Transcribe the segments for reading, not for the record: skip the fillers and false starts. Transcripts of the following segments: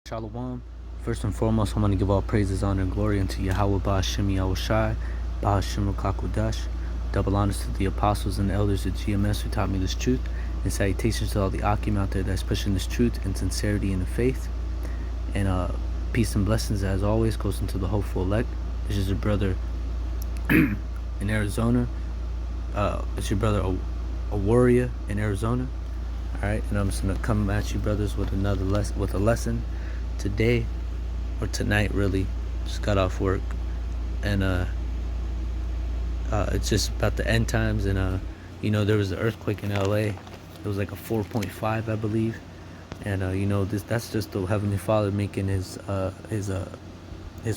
Shalom. First and foremost, I want to give all praises, honor, and glory unto YAHAWAH, Shem YAHAWASHI, Bahashim Kakudash. Double honors to the apostles and the elders of GMS who taught me this truth, and salutations to all the Akim out there that's pushing this truth and sincerity in the faith. And peace and blessings, as always, goes into the hopeful elect. This is your brother in Arizona. It's your brother, a warrior in Arizona. All right, and I'm just gonna come at you, brothers, with another lesson today, or tonight, really. Just got off work, and it's just about the end times. And there was an earthquake in LA. It was like a 4.5, I believe. And that's just the Heavenly Father making his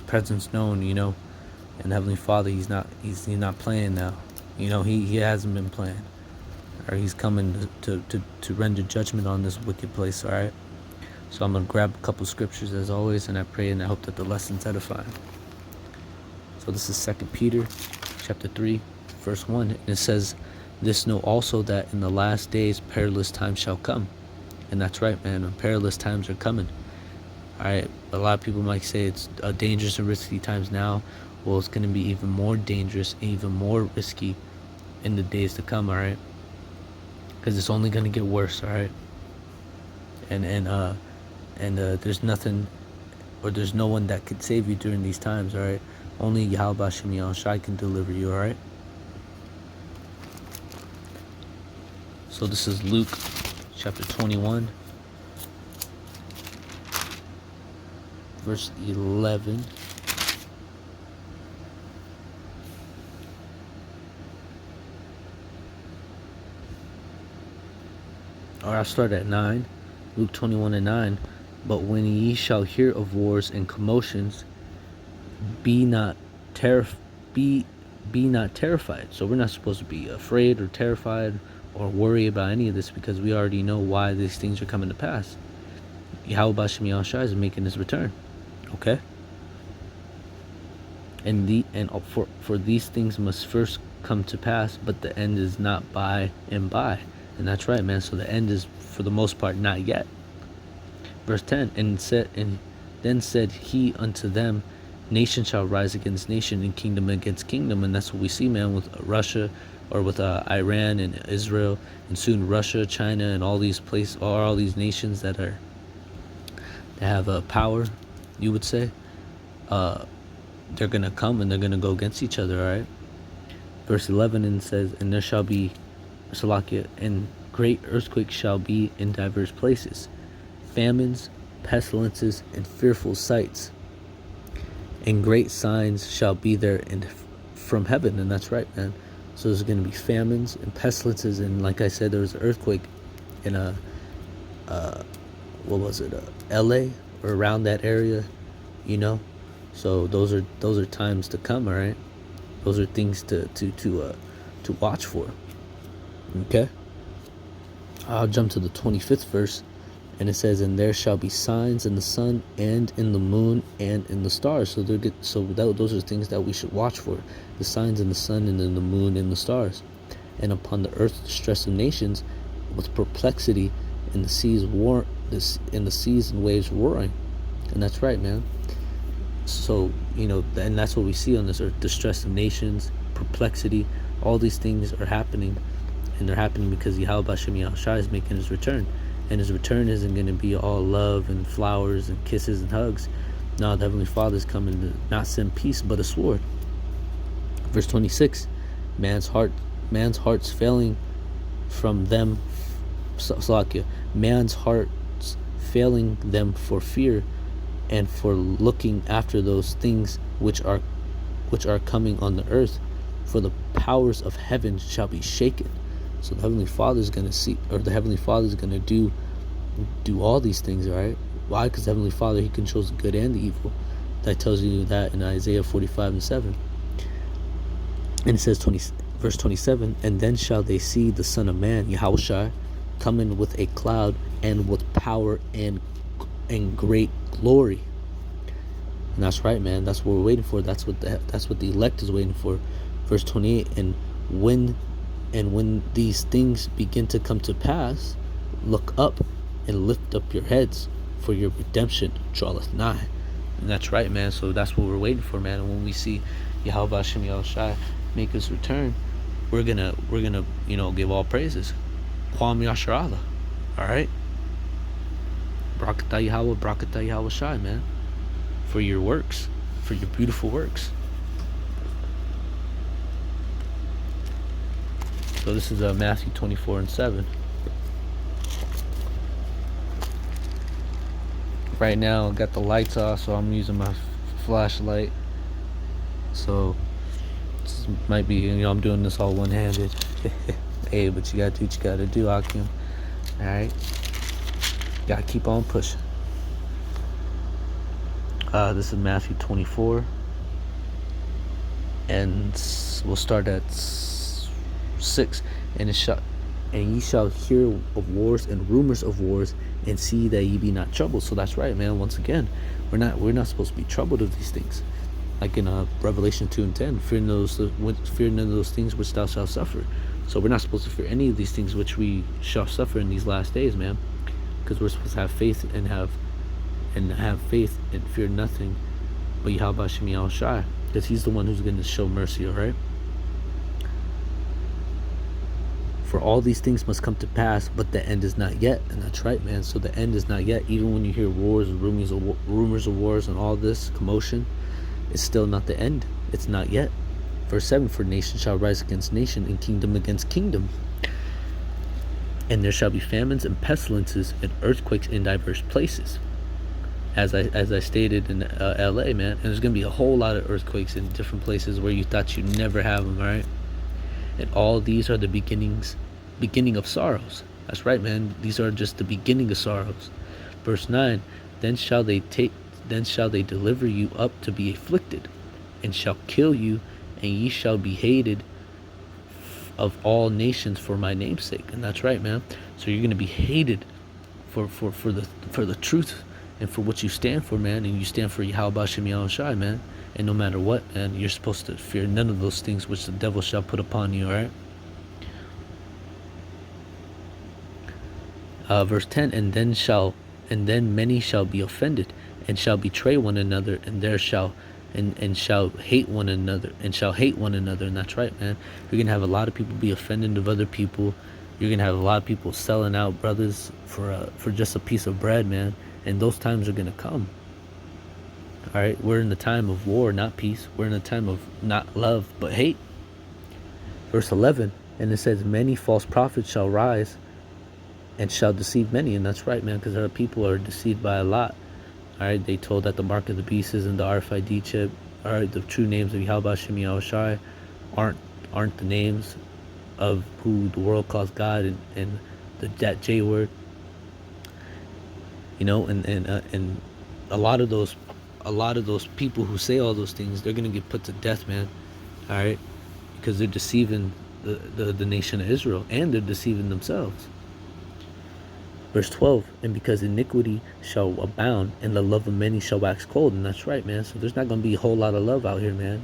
presence known. And Heavenly Father, he's not playing now. He hasn't been playing, or he's coming to render judgment on this wicked place. All right. So I'm going to grab a couple scriptures as always, and I pray and I hope that the lesson's edifying. So this is 2 Peter chapter 3, verse 1. And it says, "This know also that in the last days perilous times shall come." And that's right, man. Perilous times are coming. All right. A lot of people might say it's dangerous and risky times now. Well, it's going to be even more dangerous and even more risky in the days to come, all right? Because it's only going to get worse, all right? And there's nothing, or there's no one that could save you during these times, all right? Only Yahweh Shem Yahawashi can deliver you, all right? So this is Luke chapter 21, verse 11. Or I'll start at 9. Luke 21 and 9. "But when ye shall hear of wars and commotions, be not terrified." So we're not supposed to be afraid or terrified or worry about any of this, because we already know why these things are coming to pass. Yahweh Shem Yahawashi is making his return. Okay? And for these things must first come to pass, but the end is not by and by. And that's right, man. So the end is, for the most part, not yet. Verse 10, and then said he unto them, Nation shall rise against nation, and kingdom against kingdom. And that's what we see, man, with Russia, or with Iran and Israel, and soon Russia, China, and all these places, or all these nations that have power, you would say. They're going to come and they're going to go against each other, all right? Verse 11, and says, and there shall be Salakia, and great earthquakes shall be in diverse places, famines, pestilences, and fearful sights, and great signs shall be there from heaven. And that's right, man. So there's going to be famines and pestilences, and like I said, there was an earthquake in LA, or around that area, So those are times to come, all right? Those are things to watch for. Okay, I'll jump to the 25th verse, and it says, and there shall be signs in the sun and in the moon and in the stars. So those are things that we should watch for: the signs in the sun and in the moon and the stars. And upon the earth distress of nations, with perplexity, in the seas and waves roaring. And that's right, man. So and that's what we see on this earth: distress of nations, perplexity. All these things are happening. And they're happening because Yahweh Shem Yahawashi is making his return. And his return isn't going to be all love and flowers and kisses and hugs. No, the Heavenly Father is coming to not send peace, but a sword. Verse 26, man's hearts failing from them, man's hearts failing them for fear, and for looking after those things which are coming on the earth, for the powers of heaven shall be shaken. So the Heavenly Father is going to see, or the Heavenly Father is going to do all these things, all right? Why? Because the Heavenly Father, he controls the good and the evil. That tells you that in Isaiah 45 and 7. And it says, verse 27, and then shall they see the Son of Man, Yahawashi, coming with a cloud, and with power and great glory. And that's right, man. That's what we're waiting for. That's what the elect is waiting for. Verse 28, and when these things begin to come to pass, look up and lift up your heads, for your redemption draweth nigh. And that's right, man. So that's what we're waiting for, man. And when we see Yahweh Shem Yahawashi make his return, we're gonna give all praises. Kwam Yasharallah. Alright? Brakata Yahweh, Brakata Yahawashi, man. For your works, for your beautiful works. So this is Matthew 24:7. Right now I got the lights off, so I'm using my flashlight. So this might be, I'm doing this all one-handed. Hey, but you gotta do what you gotta do, Akim. Alright? Gotta keep on pushing. This is Matthew 24. And we'll start at 6. And ye shall hear of wars and rumors of wars, and see that ye be not troubled. So that's right, man. Once again, we're not supposed to be troubled of these things. Like in Revelation 2:10, fear none of those things which thou shalt suffer. So we're not supposed to fear any of these things which we shall suffer in these last days, man. Because we're supposed to have faith and fear nothing but Yahweh Shem Yahawashi, because he's the one who's going to show mercy, all right? For all these things must come to pass, but the end is not yet. And that's right, man. So the end is not yet. Even when you hear wars and rumors of wars and all this commotion, it's still not the end. It's not yet. Verse 7, for nation shall rise against nation, and kingdom against kingdom. And there shall be famines and pestilences and earthquakes in diverse places. As I stated in LA, man. And there's going to be a whole lot of earthquakes in different places where you thought you'd never have them, all right? And all these are the beginning of sorrows. That's right, man. These are just the beginning of sorrows. Verse 9, then shall they deliver you up to be afflicted, and shall kill you, and ye shall be hated of all nations for my name's sake. And that's right, man. So you're gonna be hated for the truth and for what you stand for, man. And you stand for Yahweh Shem Yahawashi, man. And no matter what, man, you're supposed to fear none of those things which the devil shall put upon you, alright? Verse 10, and then many shall be offended, and shall betray one another, and shall hate one another. And that's right, man. You're gonna have a lot of people be offended of other people. You're gonna have a lot of people selling out brothers for just a piece of bread, man. And those times are gonna come. All right, we're in the time of war, not peace. We're in the time of not love, but hate. Verse 11, and it says, many false prophets shall rise and shall deceive many. And that's right, man, because our people are deceived by a lot. All right, they told that the mark of the beast is in the RFID chip. All right, the true names of Yahweh Shem Yahawashi aren't the names of who the world calls God and that J word. You know, and a lot of those people who say all those things, they're gonna get put to death, man. All right, because they're deceiving the nation of Israel, and they're deceiving themselves. Verse 12, and because iniquity shall abound, and the love of many shall wax cold. And that's right, man. So there's not gonna be a whole lot of love out here, man.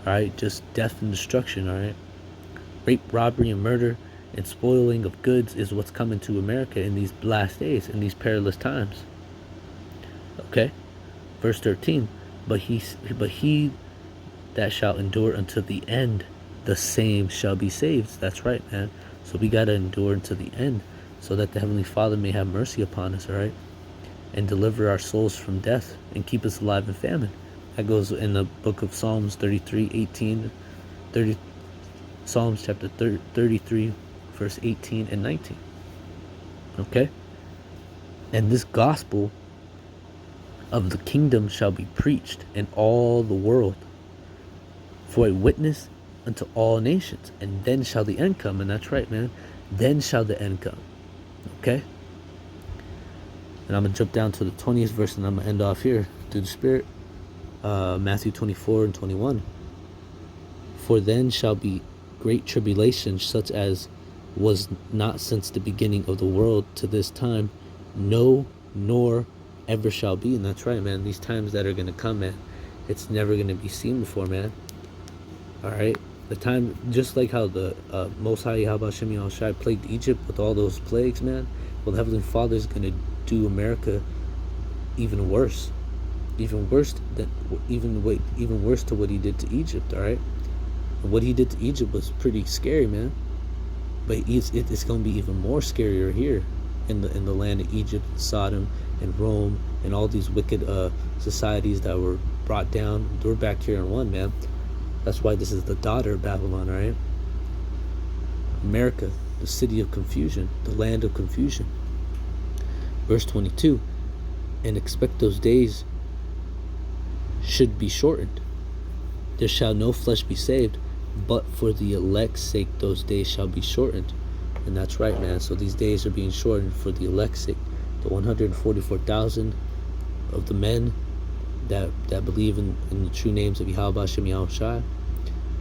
All right, just death and destruction. All right, rape, robbery, and murder, and spoiling of goods is what's coming to America in these last days, in these perilous times. Okay. Verse 13, but he that shall endure unto the end, the same shall be saved. That's right, man. So we got to endure unto the end, so that the Heavenly Father may have mercy upon us, all right? And deliver our souls from death, and keep us alive in famine. That goes in the book of Psalms 33:18, Psalms chapter 33, verse 18 and 19. Okay? And this gospel of the kingdom shall be preached in all the world for a witness unto all nations, and then shall the end come. And that's right, man. Then shall the end come. Okay? And I'm going to jump down to the 20th verse, and I'm going to end off here through the Spirit. Matthew 24:21. For then shall be great tribulation, such as was not since the beginning of the world to this time, no, nor ever shall be. And that's right, man. These times that are going to come, man, it's never going to be seen before, man. All right? The time, just like how the Most High Yahweh Shem Yahawashi plagued Egypt with all those plagues, man. Well, the Heavenly Father is going to do America even worse, even worse than even worse to what he did to Egypt. All right, and what he did to Egypt was pretty scary, man. But it's going to be even more scarier here in the land of Egypt, Sodom, and Rome, and all these wicked societies that were brought down. We're back here in one, man. That's why this is the daughter of Babylon, right? America, the city of confusion, the land of confusion. Verse 22, and expect those days should be shortened. There shall no flesh be saved, but for the elect's sake those days shall be shortened. And that's right, man. So these days are being shortened for the elect's sake. The 144,000 of the men that believe in the true names of YAHAWAH, sham, yahawashi,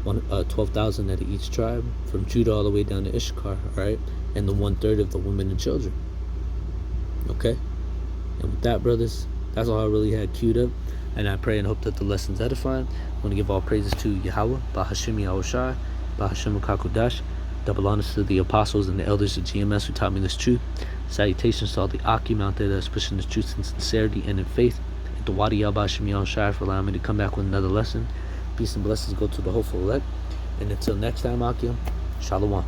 12,000 out of each tribe, from Judah all the way down to Issachar, right? And the 1/3 of the women and children. Okay? And with that, brothers, that's all I really had queued up. And I pray and hope that the lesson's edifying. I want to give all praises to Yahawah, Bahashim Yahawashi, Bahashim Kakudash. Double honors to the apostles and the elders of GMS who taught me this truth. Salutations to all the Akim out there that's pushing this truth in sincerity and in faith. And to Wadi Bahashim Yahawashi for allowing me to come back with another lesson. Peace and blessings go to the hopeful elect. And until next time, Akim, Shalom.